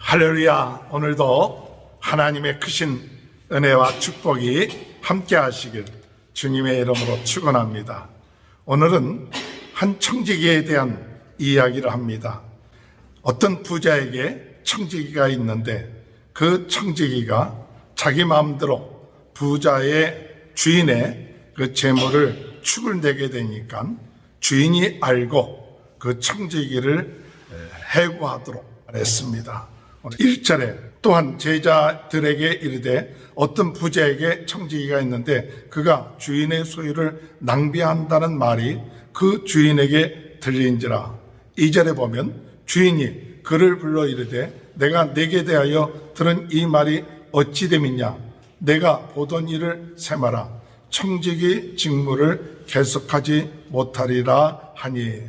할렐루야. 오늘도 하나님의 크신 은혜와 축복이 함께 하시길 주님의 이름으로 축원합니다. 오늘은 한 청지기에 대한 이야기를 합니다. 어떤 부자에게 청지기가 있는데 그 청지기가 자기 마음대로 부자의 주인의 그 재물을 축을 내게 되니까 주인이 알고 그 청지기를 해고하도록 했습니다. 1절에 또한 제자들에게 이르되 어떤 부자에게 청지기가 있는데 그가 주인의 소유를 낭비한다는 말이 그 주인에게 들린지라. 2절에 보면 주인이 그를 불러 이르되 내가 내게 대하여 들은 이 말이 어찌 됨이냐. 내가 보던 일을 세마라. 청지기 직무를 계속하지 못하리라 하니.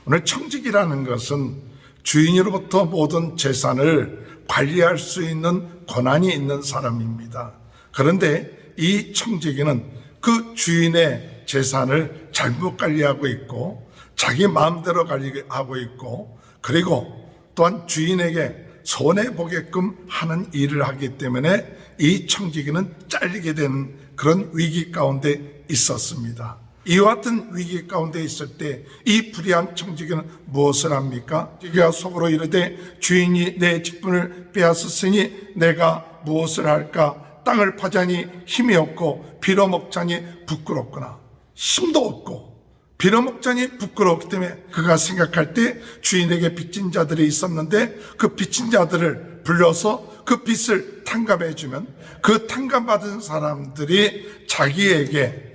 오늘 청지기라는 것은 주인으로부터 모든 재산을 관리할 수 있는 권한이 있는 사람입니다. 그런데 이 청지기는 그 주인의 재산을 잘못 관리하고 있고 자기 마음대로 관리하고 있고 그리고 또한 주인에게 손해보게끔 하는 일을 하기 때문에 이 청지기는 잘리게 되는 그런 위기 가운데 있었습니다. 이와 같은 위기 가운데 있을 때 이 불의한 청지기는 무엇을 합니까? 청지기가 속으로 이르되 주인이 내 직분을 빼앗았으니 내가 무엇을 할까? 땅을 파자니 힘이 없고 빌어먹자니 부끄럽구나. 힘도 없고 빌어먹자니 부끄럽기 때문에 그가 생각할 때 주인에게 빚진 자들이 있었는데 그 빚진 자들을 불러서 그 빚을 탕감해 주면 그 탕감받은 사람들이 자기에게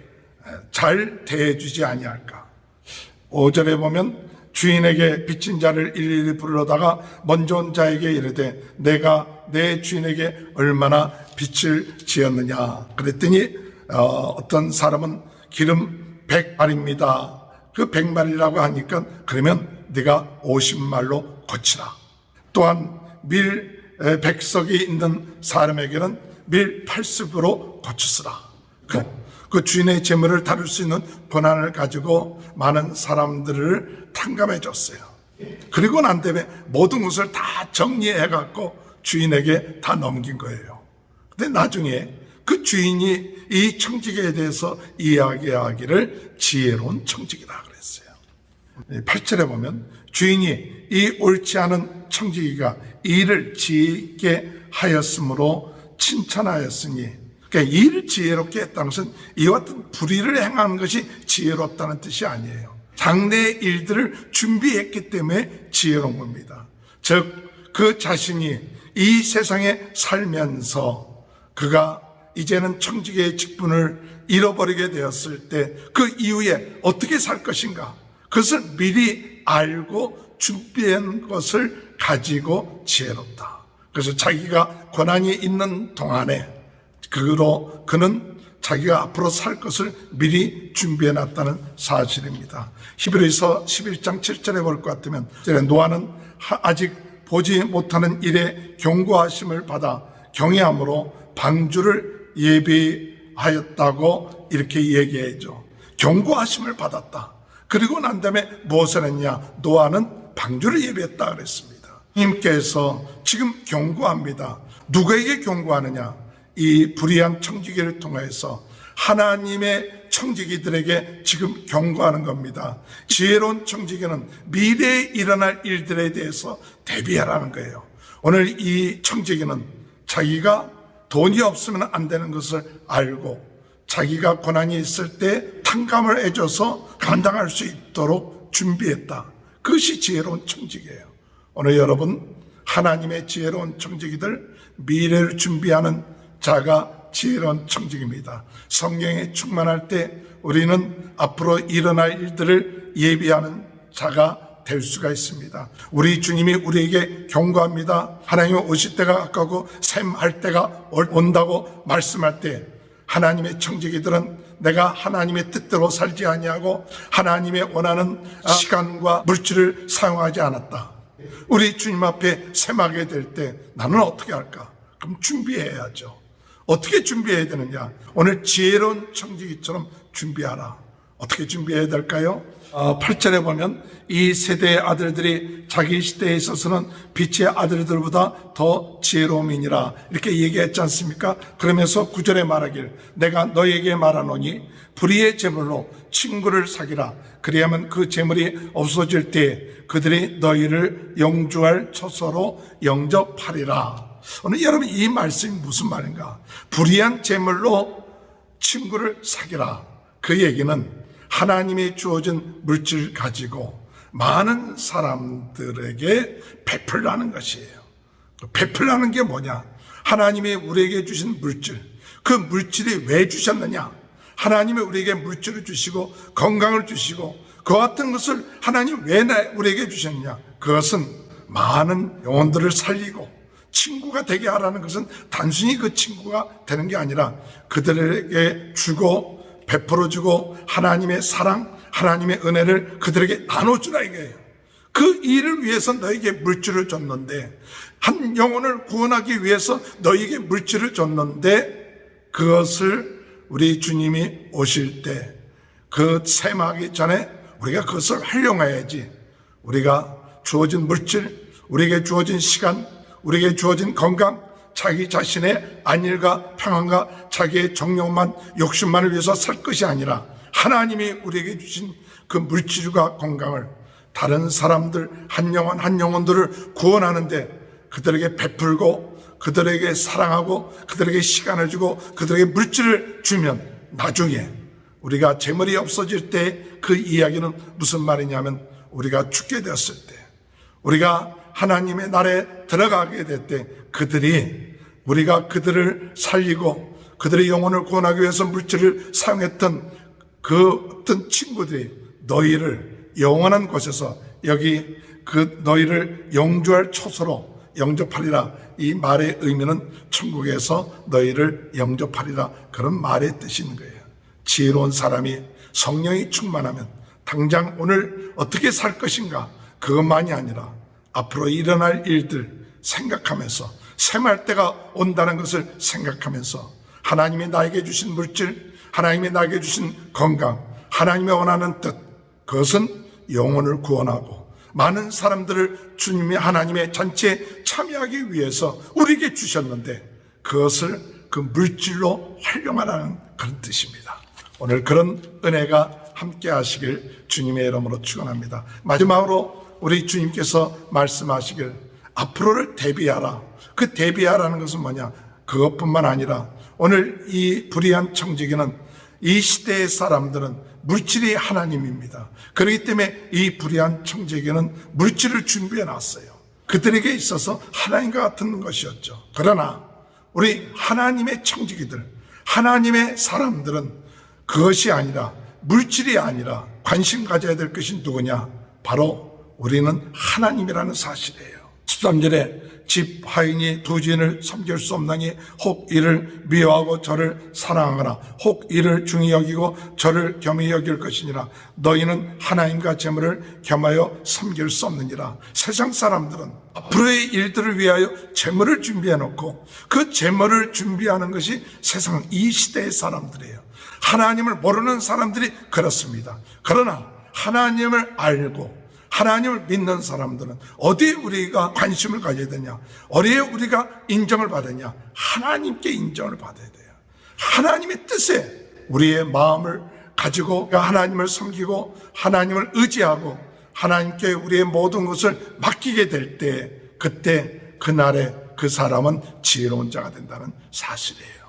잘 대해주지 아니할까. 5절에 보면 주인에게 빚진 자를 일일이 불러다가 먼저 온 자에게 이르되 내가 내 주인에게 얼마나 빚을 지었느냐. 그랬더니 어떤 사람은 기름 100마리입니다. 그 100마리라고 하니까 그러면 네가 50말로 고치라. 또한 밀 100석이 있는 사람에게는 밀 80으로 고치시라. 그 주인의 재물을 다룰 수 있는 권한을 가지고 많은 사람들을 탕감해 줬어요. 그리고 난 다음에 모든 것을 다 정리해 갖고 주인에게 다 넘긴 거예요. 근데 나중에 그 주인이 이 청지기에 대해서 이야기하기를 지혜로운 청지기라 그랬어요. 8절에 보면 주인이 이 옳지 않은 청지기가 일을 지혜 있게 하였으므로 칭찬하였으니, 그러니까 일을 지혜롭게 했다는 것은 이와 같은 불의를 행하는 것이 지혜롭다는 뜻이 아니에요. 장래의 일들을 준비했기 때문에 지혜로운 겁니다. 즉 그 자신이 이 세상에 살면서 그가 이제는 청지기의 직분을 잃어버리게 되었을 때 그 이후에 어떻게 살 것인가, 그것을 미리 알고 준비한 것을 가지고 지혜롭다. 그래서 자기가 권한이 있는 동안에 그는 자기가 앞으로 살 것을 미리 준비해놨다는 사실입니다. 히브리서 11장 7절에 볼 것 같으면 노아는 아직 보지 못하는 일에 경고하심을 받아 경외함으로 방주를 예비하였다고 이렇게 얘기해줘. 경고하심을 받았다. 그리고 난 다음에 무엇을 했냐? 노아는 방주를 예비했다 그랬습니다. 주님께서 지금 경고합니다. 누구에게 경고하느냐? 이 불의한 청지기를 통해서 하나님의 청지기들에게 지금 경고하는 겁니다. 지혜로운 청지기는 미래에 일어날 일들에 대해서 대비하라는 거예요. 오늘 이 청지기는 자기가 돈이 없으면 안 되는 것을 알고 자기가 권한이 있을 때 탕감을 해줘서 감당할 수 있도록 준비했다. 그것이 지혜로운 청지기예요. 오늘 여러분, 하나님의 지혜로운 청지기들, 미래를 준비하는 자가 지혜로운 청지기입니다. 성령에 충만할 때 우리는 앞으로 일어날 일들을 예비하는 자가 될 수가 있습니다. 우리 주님이 우리에게 경고합니다. 하나님은 오실 때가 가까우고 샘할 때가 온다고 말씀할 때 하나님의 청지기들은 내가 하나님의 뜻대로 살지 아니하고 하나님의 원하는 시간과 물질을 사용하지 않았다. 우리 주님 앞에 샘하게 될 때 나는 어떻게 할까? 그럼 준비해야죠. 어떻게 준비해야 되느냐? 오늘 지혜로운 청지기처럼 준비하라. 어떻게 준비해야 될까요? 8절에 보면 이 세대의 아들들이 자기 시대에 있어서는 빛의 아들들보다 더 지혜로움이니라 이렇게 얘기했지 않습니까? 그러면서 9절에 말하길 내가 너에게 말하노니 불의의 제물로 친구를 사귀라. 그리하면 그 제물이 없어질 때 그들이 너희를 영주할 처소로 영접하리라. 오늘 여러분 이 말씀이 무슨 말인가? 불의한 제물로 친구를 사귀라. 그 얘기는 하나님이 주어진 물질 가지고 많은 사람들에게 베풀라는 것이에요. 베풀라는 게 뭐냐? 하나님이 우리에게 주신 물질, 그 물질이 왜 주셨느냐? 하나님이 우리에게 물질을 주시고 건강을 주시고 그 같은 것을 하나님 왜 우리에게 주셨냐? 그것은 많은 영혼들을 살리고 친구가 되게 하라는 것은 단순히 그 친구가 되는 게 아니라 그들에게 주고 베풀어주고 하나님의 사랑, 하나님의 은혜를 그들에게 나눠주라 이거예요. 그 일을 위해서 너에게 물질을 줬는데, 한 영혼을 구원하기 위해서 너에게 물질을 줬는데 그것을 우리 주님이 오실 때 그 셈하기 전에 우리가 그것을 활용해야지. 우리가 주어진 물질, 우리에게 주어진 시간, 우리에게 주어진 건강, 자기 자신의 안일과 평안과 자기의 정욕만, 욕심만을 위해서 살 것이 아니라 하나님이 우리에게 주신 그 물질과 건강을 다른 사람들 한 영혼 한 영혼들을 구원하는데 그들에게 베풀고 그들에게 사랑하고 그들에게 시간을 주고 그들에게 물질을 주면 나중에 우리가 재물이 없어질 때 그 이야기는 무슨 말이냐면 우리가 죽게 되었을 때, 우리가 하나님의 나라에 들어가게 될 때 그들이, 우리가 그들을 살리고 그들의 영혼을 구원하기 위해서 물질을 사용했던 그 어떤 친구들이 너희를 영원한 곳에서 여기 그 너희를 영주할 처소로 영접하리라. 이 말의 의미는 천국에서 너희를 영접하리라, 그런 말의 뜻이 있는 거예요. 지혜로운 사람이 성령이 충만하면 당장 오늘 어떻게 살 것인가 그것만이 아니라 앞으로 일어날 일들 생각하면서 셈할 때가 온다는 것을 생각하면서 하나님이 나에게 주신 물질, 하나님이 나에게 주신 건강, 하나님이 원하는 뜻, 그것은 영혼을 구원하고 많은 사람들을 주님이 하나님의 잔치에 참여하기 위해서 우리에게 주셨는데 그것을 그 물질로 활용하라는 그런 뜻입니다. 오늘 그런 은혜가 함께 하시길 주님의 이름으로 축원합니다. 마지막으로 우리 주님께서 말씀하시길 앞으로를 대비하라. 그 대비하라는 것은 뭐냐? 그것뿐만 아니라 오늘 이 불의한 청지기는, 이 시대의 사람들은 물질이 하나님입니다. 그렇기 때문에 이 불의한 청지기는 물질을 준비해 놨어요. 그들에게 있어서 하나님과 같은 것이었죠. 그러나 우리 하나님의 청지기들, 하나님의 사람들은 그것이 아니라, 물질이 아니라 관심 가져야 될 것이 누구냐? 바로 우리는 하나님이라는 사실이에요. 13절에 집 하인이 두 주인을 섬길 수 없나니 혹 이를 미워하고 저를 사랑하거나 혹 이를 중히 여기고 저를 겸히 여길 것이니라. 너희는 하나님과 재물을 겸하여 섬길 수 없느니라. 세상 사람들은 앞으로의 일들을 위하여 재물을 준비해 놓고 그 재물을 준비하는 것이 세상 이 시대의 사람들이에요. 하나님을 모르는 사람들이 그렇습니다. 그러나 하나님을 알고 하나님을 믿는 사람들은 어디에 우리가 관심을 가져야 되냐? 어디에 우리가 인정을 받느냐? 하나님께 인정을 받아야 돼요. 하나님의 뜻에 우리의 마음을 가지고 하나님을 섬기고 하나님을 의지하고 하나님께 우리의 모든 것을 맡기게 될 때, 그때 그날에 그 사람은 지혜로운 자가 된다는 사실이에요.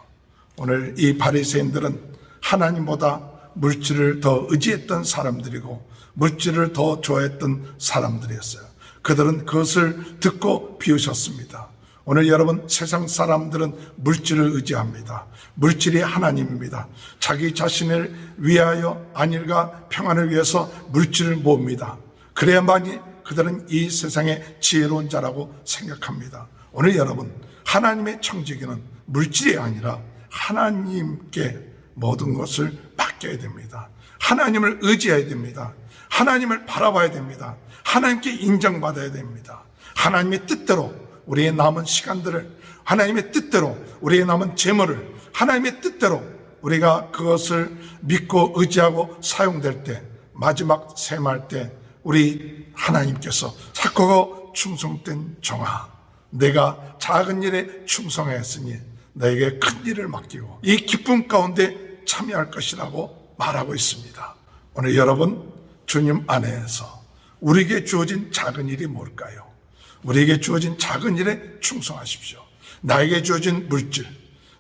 오늘 이 바리새인들은 하나님보다 물질을 더 의지했던 사람들이고 물질을 더 좋아했던 사람들이었어요. 그들은 그것을 듣고 비우셨습니다. 오늘 여러분, 세상 사람들은 물질을 의지합니다. 물질이 하나님입니다. 자기 자신을 위하여 안일과 평안을 위해서 물질을 모읍니다. 그래야만이 그들은 이 세상의 지혜로운 자라고 생각합니다. 오늘 여러분, 하나님의 청지기는 물질이 아니라 하나님께 모든 것을 맡겨야 됩니다. 하나님을 의지해야 됩니다. 하나님을 바라봐야 됩니다. 하나님께 인정받아야 됩니다. 하나님의 뜻대로 우리의 남은 시간들을, 하나님의 뜻대로 우리의 남은 재물을, 하나님의 뜻대로 우리가 그것을 믿고 의지하고 사용될 때 마지막 셈할 때 우리 하나님께서 착하고 충성된 종아, 내가 작은 일에 충성했으니 너에게 큰 일을 맡기고 이 기쁨 가운데 참여할 것이라고 말하고 있습니다. 오늘 여러분, 주님 안에서 우리에게 주어진 작은 일이 뭘까요? 우리에게 주어진 작은 일에 충성하십시오. 나에게 주어진 물질,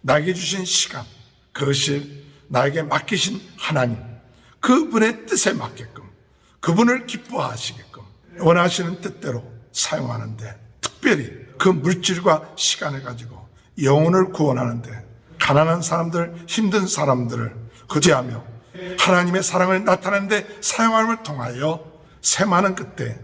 나에게 주신 시간, 그것이 나에게 맡기신 하나님, 그분의 뜻에 맞게끔, 그분을 기뻐하시게끔 원하시는 뜻대로 사용하는데, 특별히 그 물질과 시간을 가지고 영혼을 구원하는데, 가난한 사람들, 힘든 사람들을 구제하며 하나님의 사랑을 나타내는데 사용함을 통하여 세마는 끝에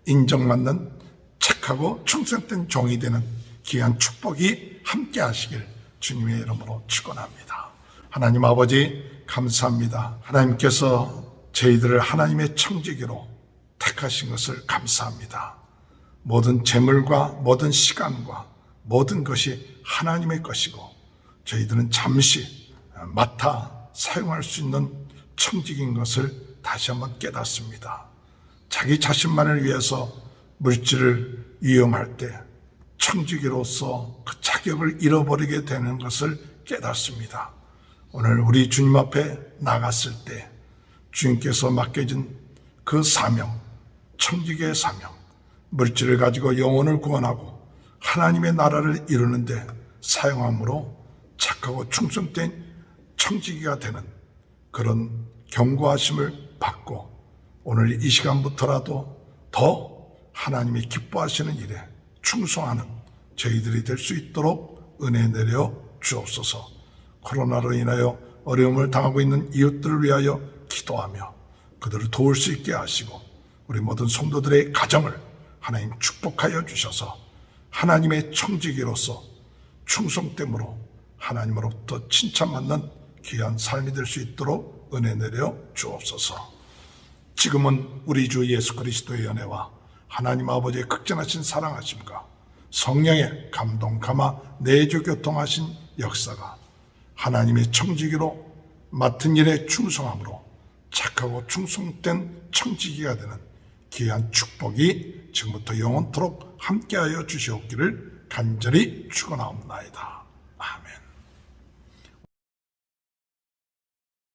인정받는 착하고 충성된 종이 되는 귀한 축복이 함께 하시길 주님의 이름으로 축원합니다. 하나님 아버지, 감사합니다. 하나님께서 저희들을 하나님의 청지기로 택하신 것을 감사합니다. 모든 재물과 모든 시간과 모든 것이 하나님의 것이고 저희들은 잠시 맡아 사용할 수 있는 청직인 것을 다시 한번 깨닫습니다. 자기 자신만을 위해서 물질을 이용할 때 청지기로서 그 자격을 잃어버리게 되는 것을 깨닫습니다. 오늘 우리 주님 앞에 나갔을 때 주님께서 맡겨진 그 사명, 청지기의 사명, 물질을 가지고 영혼을 구원하고 하나님의 나라를 이루는데 사용함으로 착하고 충성된 청지기가 되는 그런 경고하심을 받고 오늘 이 시간부터라도 더 하나님이 기뻐하시는 일에 충성하는 저희들이 될 수 있도록 은혜 내려 주옵소서. 코로나로 인하여 어려움을 당하고 있는 이웃들을 위하여 기도하며 그들을 도울 수 있게 하시고 우리 모든 성도들의 가정을 하나님 축복하여 주셔서 하나님의 청지기로서 충성됨으로 하나님으로부터 칭찬받는 귀한 삶이 될 수 있도록 은혜 내려 주옵소서. 지금은 우리 주 예수 그리스도의 은혜와 하나님 아버지의 극진하신 사랑하심과 성령의 감동, 감화, 내주 교통하신 역사가 하나님의 청지기로 맡은 일에 충성함으로 착하고 충성된 청지기가 되는 귀한 축복이 지금부터 영원토록 함께하여 주시옵기를 간절히 축원하옵나이다.